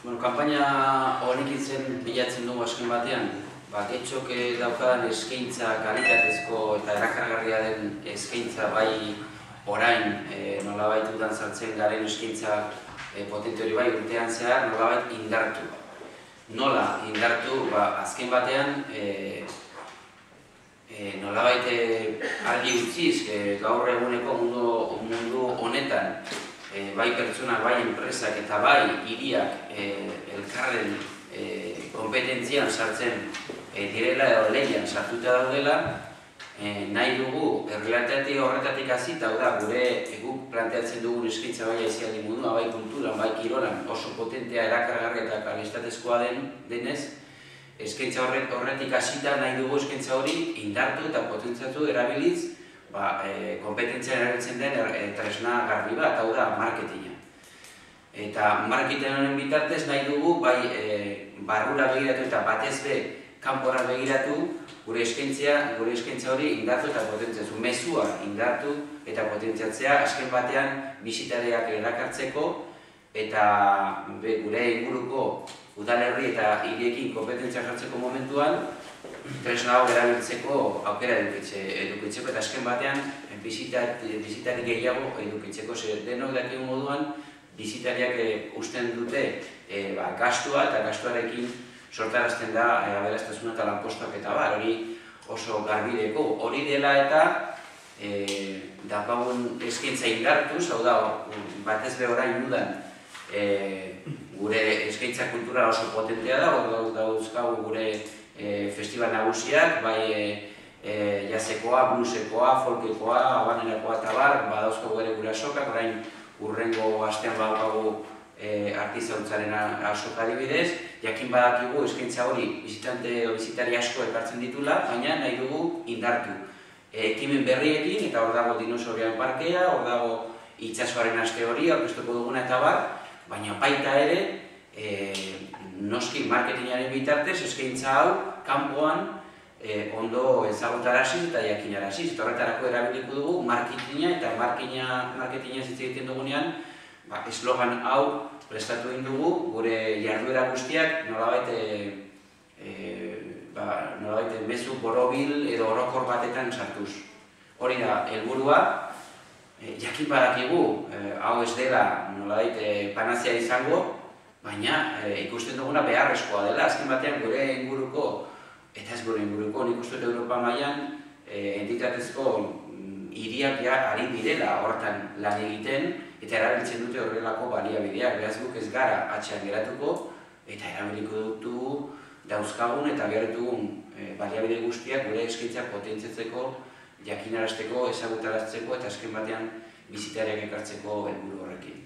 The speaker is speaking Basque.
Kanpaina honekin zen bilatzen dugu azken batean, getxok daukadan eskaintza kalitatezko eta erakargarria den eskaintza bai orain nolabait udan sartzen garen eskaintza potente hori bai urtean zehar nolabait indartu. Nola indartu, azken batean nolabait argi utziz gaur eguneko mundu honetan bai pertsonak, bai enpresak eta bai hiriak elkarren kompetentzian sartzen direla edo lehian sartuta daudela, nahi dugu errealitate horretatik hasita, gure guk planteatzen dugun eskaintza bai aizialdi mundua, bai kulturan, bai kirolan oso potentea, erakargarria eta kalitatezkoa denez, eskaintza horretik hasita nahi dugu eskaintza hori indartu eta potentziatu erabiliz kompetentzian erabiltzen den tresna garbi bat, hau da, marketinga. Eta marketingaren bitartez nahi dugu bai barrura begiratu eta batez be kanpora begiratu gure eskaintza hori indartu eta potentziatu, mezua indartu eta potentziatzea azken batean bisitariak erakartzeko eta gure inguruko udalerri eta hiriekin kompetentzia jartzeko momentuan tresna hau erabiltzeko aukera edukitzeko eta azken batean bisitari gehiago edukitzeko, denok dakigun moduan bisitariak usten dute gastua eta gastuarekin sortarazten da aberastasuna eta lanpostuak eta hori oso garbideko. Hori dela eta daukagun eskaintza indartuz, hau da, batez be orain udan gure eskaintza kultura oso potentea da, dauzkagu gure festival nagusiak, bai jazekoa, bluesekoa, folkekoa, habanerakoa eta badauzkagu ere gure asokak, orain urrengo astean badaukagu artizauntzaren asoka adibidez, jakin badakigu eskaintza hori bisitari asko ekartzen ditula, baina nahi dugu indartu. Ekimen berriekin, eta hor dago dinosaurioen parkea, hor dago itsasoaren aste hori, aurkeztuko duguna eta baina baita ere, noski marketingaren bitartez eskaintza hau kanpoan ondo ezagutaraziz eta jakinaraziz. Eta horretarako erabiliko dugu marketinga eta marketinga hitz egiten dugunean eslogan hau prestatu egin dugu gure jarduera guztiak nolabait mezu borobil edo orokor batetan sartuz. Hori da helburua, jakin badakigu hau ez dela nolabait panazea izango, baina ikusten duguna beharrezkoa dela, azken batean gure inguruko, eta ez gure inguruko, nik uste Europa mailan entitatezko hiriak ari direla hortan lan egiten eta erabiltzen dute horrelako baliabideak. Beraz guk ez gara atzean geratuko eta erabiliko dugu dauzkagun eta behar dugun baliabide guztiak gure eskaintza potentziatzeko, jakinarazteko, ezagutarazteko eta azken batean bisitariak ekartzeko helburu horrekin.